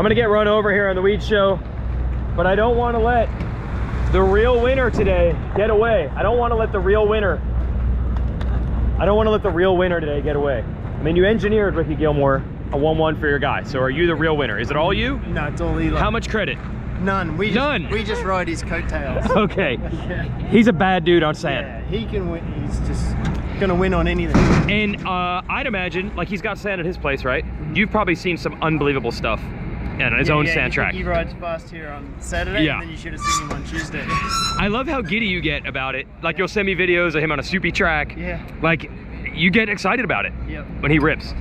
gonna get run over here on the Weege show, but I don't want to let the real winner today get away. I don't want to let the real winner today get away. I mean, you engineered Ricki Gilmore a 1-1 for your guy, so are you the real winner? Is it all you? No, it's all Eli. How much credit? None. We just ride his coattails. Okay. Yeah. He's a bad dude on sand. Yeah, he can win. He's just gonna win on anything. And I'd imagine, like, he's got sand at his place, right? You've probably seen some unbelievable stuff on his own sand track. He rides fast here on Saturday, and then you should have seen him on Tuesday. I love how giddy you get about it. Like, you'll send me videos of him on a soupy track. Yeah. Like, you get excited about it when he rips.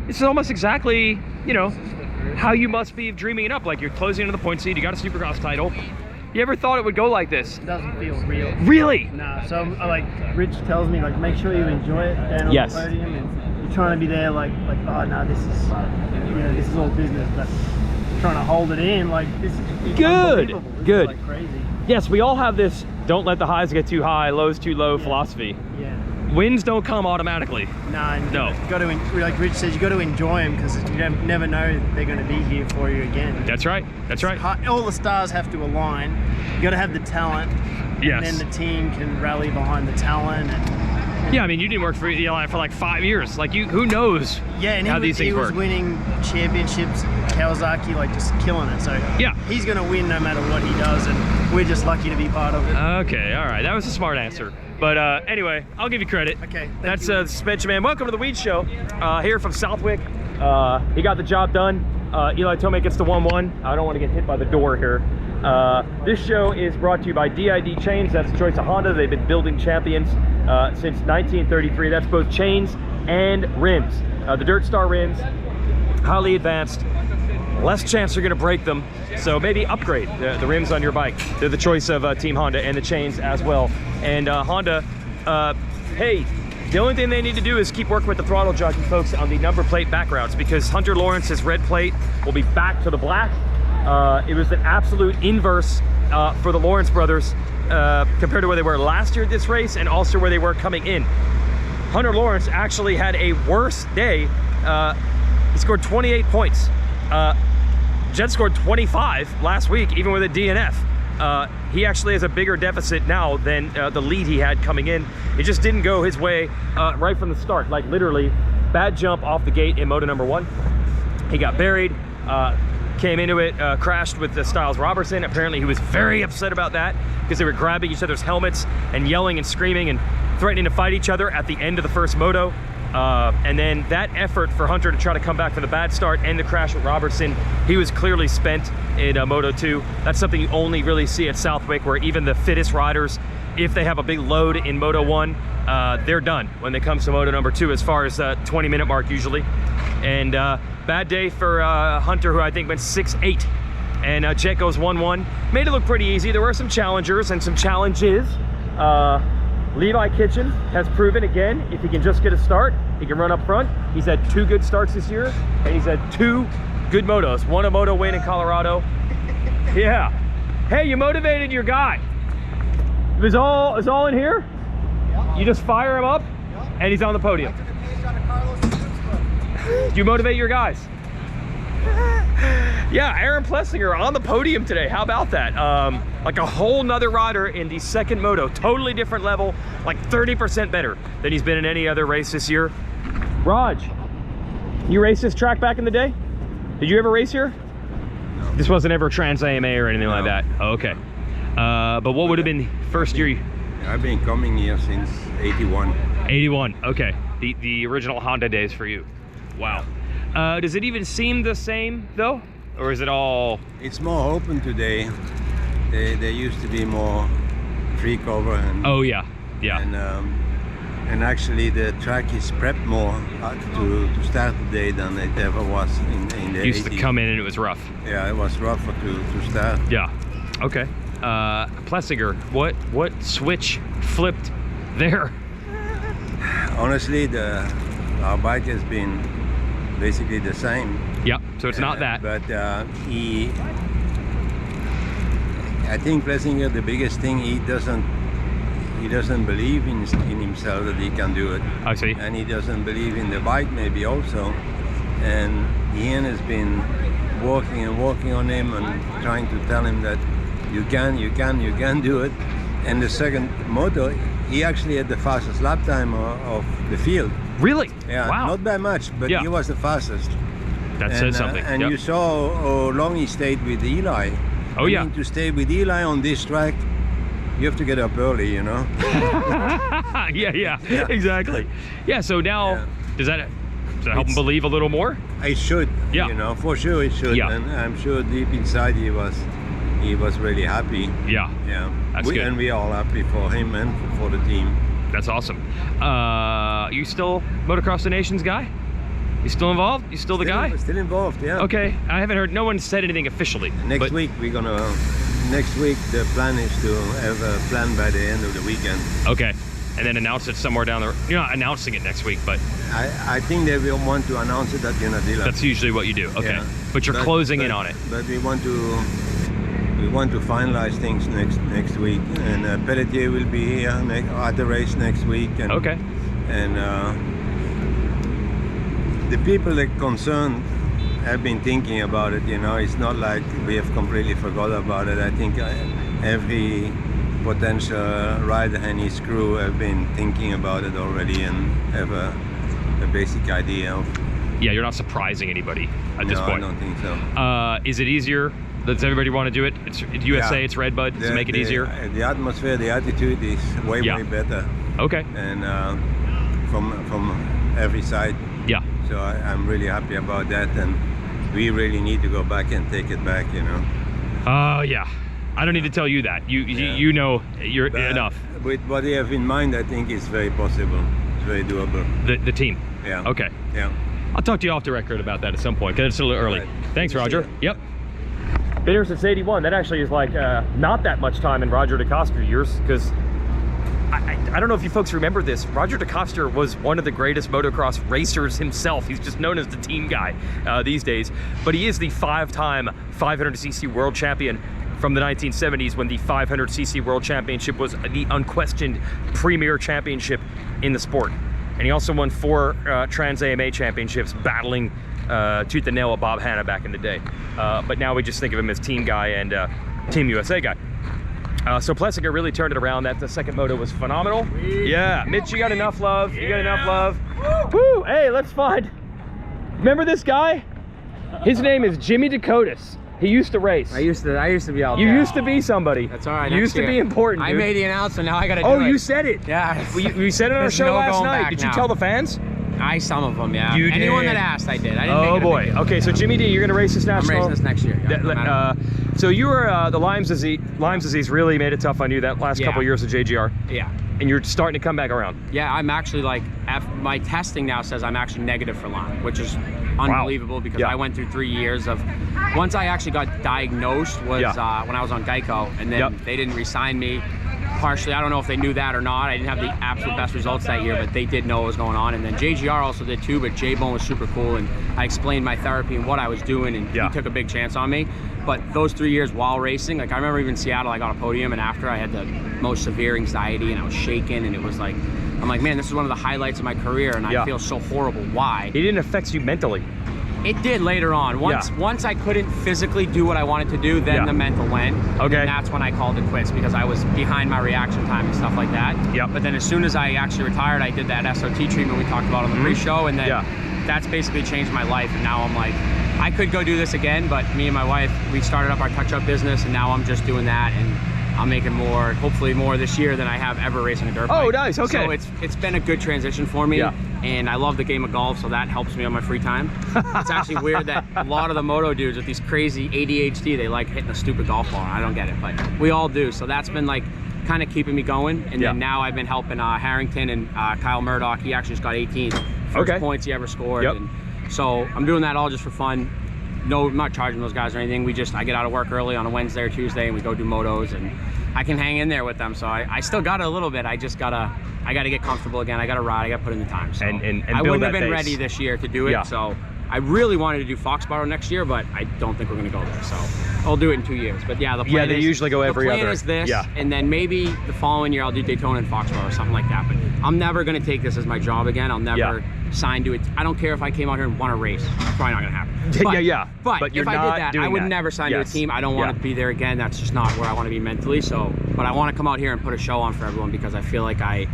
It's almost exactly, you know, how you must be dreaming it up. Like, you're closing into the point seed, you got a Supercross title. You ever thought it would go like this? It doesn't feel real. Really? Nah. So like Rich tells me, like, make sure you enjoy it down on the podium, and you're trying to be there like oh no, this is, you know, this is all business, but trying to hold it in, like, this is good. This is like crazy. Yes, we all have this don't let the highs get too high, lows too low philosophy. Yeah. Wins don't come automatically. No. Got to, like Rich says, you got to enjoy them, because you never know they're going to be here for you again. That's right. That's right. All the stars have to align. You got to have the talent. Yes. And then the team can rally behind the talent. And yeah, I mean, you didn't work for Eli for like 5 years. Like, who knows how these things work. He was winning championships, Kawasaki, like, just killing it. So yeah, he's going to win no matter what he does, and we're just lucky to be part of it. Okay, all right. That was a smart answer. But anyway, I'll give you credit. Okay. That's Suspension Man. Welcome to the Weege show. Here from Southwick. He got the job done. Eli Tomac gets the 1-1. I don't want to get hit by the door here. This show is brought to you by DID Chains. That's the choice of Honda. They've been building champions since 1933. That's both chains and rims. The Dirt Star rims, highly advanced. Less chance you're going to break them, so maybe upgrade the rims on your bike. They're the choice of Team Honda, and the chains as well. And Honda, hey, the only thing they need to do is keep working with the throttle jockey folks on the number plate back routes, because Hunter Lawrence's red plate will be back to the black. It was an absolute inverse for the Lawrence brothers compared to where they were last year at this race, and also where they were coming in. Hunter Lawrence actually had a worse day. He scored 28 points. Jet scored 25 last week, even with a DNF. He actually has a bigger deficit now than the lead he had coming in. It just didn't go his way right from the start. Like, literally, bad jump off the gate in moto number 1. He got buried, came into it, crashed with Styles Robertson. Apparently he was very upset about that, because they were grabbing each other's helmets and yelling and screaming and threatening to fight each other at the end of the first moto. And then that effort for Hunter to try to come back from the bad start and the crash with Robertson, he was clearly spent in Moto 2. That's something you only really see at Southwick, where even the fittest riders, if they have a big load in Moto 1, they're done when it comes to Moto number 2, as far as 20-minute mark usually. And bad day for Hunter, who I think went 6-8. And Jet goes 1-1. Made it look pretty easy. There were some challengers and some challenges. Levi Kitchen has proven again, if he can just get a start, he can run up front. He's had 2 good starts this year, and he's had 2 good motos. One a moto win in Colorado. Yeah. Hey, you motivated your guy. It was all in here? Yeah. You just fire him up, and he's on the podium. Do you motivate your guys? Yeah, Aaron Plessinger on the podium today. How about that? Like a whole nother rider in the second moto. Totally different level, like 30% better than he's been in any other race this year. Raj, you raced this track back in the day? Did you ever race here? No. This wasn't ever Trans AMA or anything like that? Oh, okay. But what would have been first year? I've been coming here since 81. 81, okay. The original Honda days for you. Wow. Does it even seem the same though? Or is it all? It's more open today. There used to be more tree cover. And, oh yeah, yeah. And actually the track is prepped more to start the day than it ever was in the 80s. Used to come in and it was rough. Yeah, it was rougher to start. Yeah, okay. Plessinger, what switch flipped there? Honestly, our bike has been basically the same. Yep, so it's not that. But I think Plessinger, the biggest thing, he doesn't believe in himself that he can do it. I see. And he doesn't believe in the bike maybe also. And Ian has been working and working on him and trying to tell him that you can do it. And the second moto, he actually had the fastest lap time of the field. Really? Yeah, Wow. not by much, but he was the fastest. That says something. And you saw how long he stayed with Eli. Oh, yeah. To stay with Eli on this track, you have to get up early, you know. yeah, exactly. Yeah, so now, does that help him believe a little more? It should, you know, for sure it should. Yeah. And I'm sure deep inside he was really happy. Yeah. Yeah. That's good. And we all happy for him and for the team. That's awesome. You still Motocross the Nations guy? You still involved? You still the guy? Still involved, yeah. Okay. I haven't heard, no one said anything officially. Next week the plan is to have a plan by the end of the weekend. Okay. And then announce it somewhere down the, you're not announcing it next week, but I think they will want to announce it at Unadilla. That's usually what you do. Okay. Yeah. But you're closing in on it. But we want to finalize things next week, and Pelletier will be here at the race next week. And, okay. And the people that concerned have been thinking about it. You know, it's not like we have completely forgot about it. I think every potential rider and his crew have been thinking about it already and have a basic idea of. Yeah, you're not surprising anybody at this point. No, I don't think so. Is it easier? Does everybody want to do it? It's USA, it's Redbud to make it easier? The atmosphere, the attitude is way better. Okay. And from every side. Yeah. So I'm really happy about that, and we really need to go back and take it back, you know. Oh, yeah. I don't need to tell you that. You know you're enough. With what you have in mind, I think it's very possible. It's very doable. The team? Yeah. Okay. Yeah. I'll talk to you off the record about that at some point, because it's a little early. Right. Thanks, Roger. Yep. Been here since '81. That actually is like not that much time in Roger DeCoster years, because I don't know if you folks remember this. Roger DeCoster was one of the greatest motocross racers himself. He's just known as the team guy these days, but he is the 5-time 500cc world champion from the 1970s, when the 500cc world championship was the unquestioned premier championship in the sport. And he also won 4 Trans AMA championships, battling tooth and nail with Bob Hanna back in the day. But now we just think of him as team guy and Team USA guy. So Plessinger really turned it around. The second moto was phenomenal. Yeah, Mitch, you got enough love. You got enough love. Woo! Hey, let's find. Remember this guy? His name is Jimmy Decotis. He used to race. I used to be out there. You used to be somebody. That's all right. You used to be important, dude. I made the announcement. Now I got to do it. Oh, you said it. Yeah. We said it on our show last night. Did you tell the fans? Some of them, yeah. You Anyone did. that asked, I did. I didn't Oh make it boy. Okay, so Jimmy D, you're gonna race this national. I'm racing this next year. Yeah, so you were the Lyme's disease really made it tough on you that last couple of years of JGR. Yeah. And you're starting to come back around. Yeah, I'm actually like, my testing now says I'm actually negative for Lyme, which is unbelievable because I went through 3 years of, once I actually got diagnosed was when I was on Geico, and then they didn't re-sign me. Partially, I don't know if they knew that or not. I didn't have the absolute best results that year, but they did know what was going on. And then JGR also did too, but J-Bone was super cool, and I explained my therapy and what I was doing, and he took a big chance on me. But those 3 years while racing, like I remember even in Seattle, I got a podium, and after I had the most severe anxiety, and I was shaking, and it was like, I'm like, man, this is one of the highlights of my career, and I feel so horrible. Why? It didn't affect you mentally. It did later on. Once I couldn't physically do what I wanted to do, then the mental went. Okay. And that's when I called it quits, because I was behind my reaction time and stuff like that. Yep. But then as soon as I actually retired, I did that SOT treatment we talked about on the pre-show, and then that's basically changed my life. And now I'm like, I could go do this again, but me and my wife, we started up our touch-up business, and now I'm just doing that, and I'm making more, hopefully more this year than I have ever racing a dirt bike. Oh, nice, okay. So it's been a good transition for me, and I love the game of golf, so that helps me on my free time. It's actually weird that a lot of the moto dudes with these crazy ADHD, they like hitting a stupid golf ball. I don't get it, but we all do. So that's been like kind of keeping me going, and then now I've been helping Harrington and Kyle Murdoch. He actually just got 18 first points he ever scored. And so I'm doing that all just for fun. No, I'm not charging those guys or anything. I get out of work early on a Wednesday or Tuesday, and we go do motos, and I can hang in there with them. So I still got it a little bit. I gotta get comfortable again. I gotta ride. I gotta put in the time. So and I wouldn't have been base. ready this year to do it. So I really wanted to do Foxborough next year, but I don't think we're going to go there. So I'll do it in 2 years. But yeah, the plan they usually go every the other. plan is this, and then maybe the following year I'll do Daytona and Foxborough or something like that. But I'm never going to take this as my job again. I'll never sign to it. I don't care if I came out here and won a race. It's probably not going to happen. But, but you're if I not did that, doing I would that. never sign to a team. I don't want to be there again. That's just not where I want to be mentally. So, but I want to come out here and put a show on for everyone because I feel like I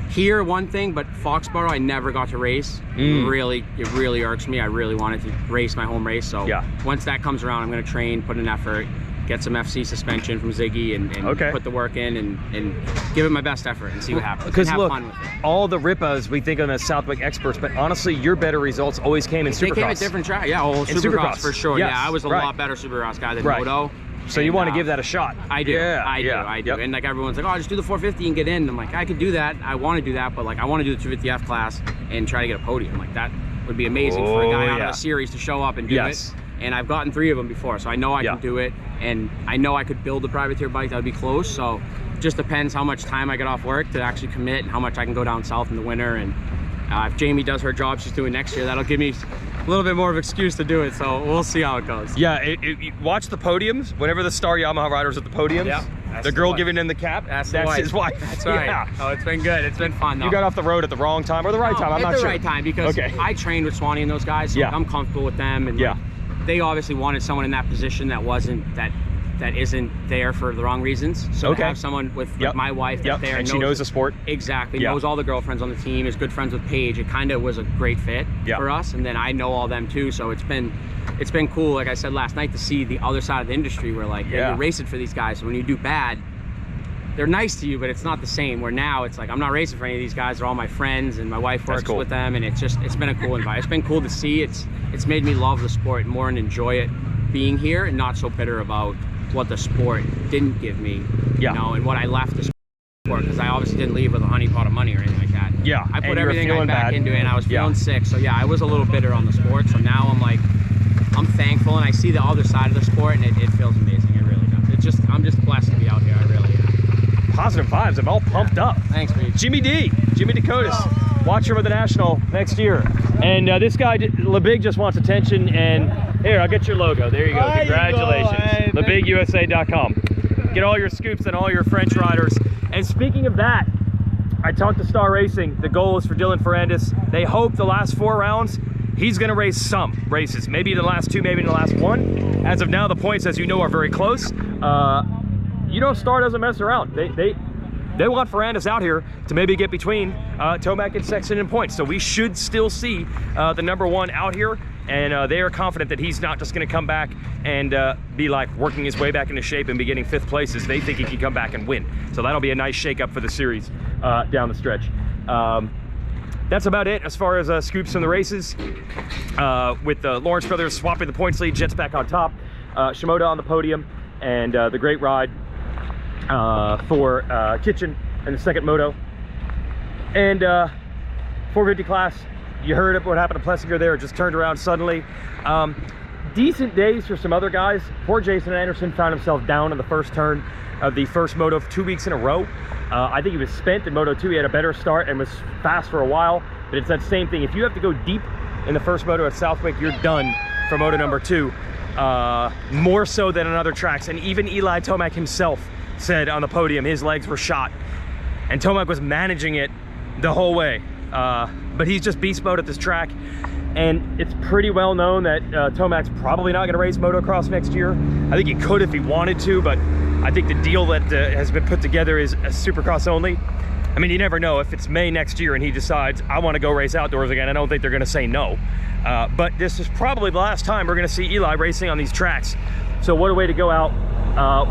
hear one thing, but Foxborough I never got to race. It really irks me. I really wanted to race my home race. So once that comes around, I'm going to train, put in effort, get some FC suspension from Ziggy, and put the work in and give it my best effort and see what happens. Because look, fun with it. all the Rippas we think of them as Southwick experts, but honestly, your better results always came in Supercross. They came at different tracks. Yeah, Supercross for sure. Yes. Yeah, I was a lot better Supercross guy than Moto. So you want to give that a shot. I do. I do. And like everyone's like, oh, just do the 450 and get in. I'm like, I could do that. I want to do that, but like I want to do the 250F class and try to get a podium. Like that would be amazing for a guy out of a series to show up and do it. And I've gotten 3 of them before, so I know I can do it. And I know I could build a privateer bike that would be close. So just depends how much time I get off work to actually commit and how much I can go down south in the winter. And if Jamie does her job she's doing next year, that'll give me a little bit more of an excuse to do it. So we'll see how it goes. Yeah, watch the podiums. Whenever the Star Yamaha riders at the podiums, the girl giving him the cap, that's his wife. That's right. Yeah. Oh, it's been good. It's been fun though. You got off the road at the wrong time or the right time, I'm not sure. At the right time because I trained with Swanee and those guys, so I'm comfortable with them. And like, they obviously wanted someone in that position that isn't there for the wrong reasons. So to have someone with my wife that's there and she knows the sport. Exactly. Knows all the girlfriends on the team, is good friends with Paige. It kind of was a great fit for us. And then I know all them too. So it's been cool, like I said last night, to see the other side of the industry where like you're racing for these guys. So when you do bad, they're nice to you, but it's not the same. Where now it's like I'm not racing for any of these guys. They're all my friends, and my wife works with them, and it's been a cool environment. It's been cool to see. It's made me love the sport more and enjoy it being here, and not so bitter about what the sport didn't give me, you know, and what I left the sport, because I obviously didn't leave with a honeypot of money or anything like that. Yeah, I put everything back into it, and I was feeling sick. So yeah, I was a little bitter on the sport. So now I'm like, I'm thankful, and I see the other side of the sport, and it feels amazing. It really does. I'm just blessed to be out here. I really am. Positive vibes. I'm all pumped up. Thanks, man. Jimmy Decotis, watcher of the National next year. And this guy, LeBig, just wants attention. And here, I'll get your logo. There you go. Congratulations. LeBigUSA.com. Get all your scoops and all your French riders. And speaking of that, I talked to Star Racing. The goal is for Dylan Ferrandis. They hope the last 4 rounds, he's going to race some races. Maybe the last 2, maybe the last 1. As of now, the points, as you know, are very close. You know, Star doesn't mess around. They want Ferrandis out here to maybe get between Tomac and Sexton in points. So we should still see the #1 out here, and they are confident that he's not just going to come back and be like working his way back into shape and be getting 5th places. They think he can come back and win. So that'll be a nice shakeup for the series down the stretch. That's about it as far as scoops from the races. With the Lawrence brothers swapping the points lead, Jets back on top, Shimoda on the podium, and the great ride for Kitchen and the second moto. And 450 class, you heard what happened to Plessinger there. It just turned around suddenly. Decent days for some other guys. Poor Jason Anderson found himself down in the first turn of the first moto 2 weeks in a row. I think he was spent in Moto 2. He had a better start and was fast for a while, but it's that same thing. If you have to go deep in the first moto at Southwick, you're done for moto #2. More so than on other tracks. And even Eli Tomac himself said on the podium his legs were shot, and Tomac was managing it the whole way. But he's just beast mode at this track, and it's pretty well known that Tomac's probably not going to race motocross next year. I think he could if he wanted to, but I think the deal that has been put together is a Supercross only. I mean, you never know. If it's May next year and he decides, I want to go race outdoors again, I don't think they're going to say no. But this is probably the last time we're going to see Eli racing on these tracks. So what a way to go out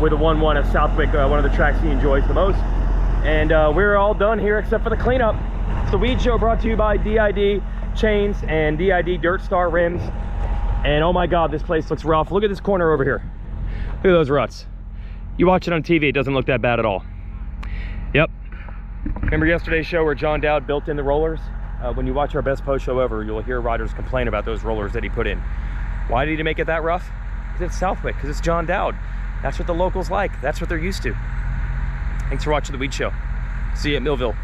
with a 1-1 at Southwick, one of the tracks he enjoys the most. And we're all done here except for the cleanup. It's the Weege Show, brought to you by DID Chains and DID Dirt Star Rims. And oh my God, this place looks rough. Look at this corner over here. Look at those ruts. You watch it on TV, it doesn't look that bad at all. Yep. Remember yesterday's show where John Dowd built in the rollers? When you watch our best post show ever, you'll hear riders complain about those rollers that he put in. Why did he make it that rough? Because it's Southwick, because it's John Dowd. That's what the locals like. That's what they're used to. Thanks for watching the Weege Show. See you at Millville.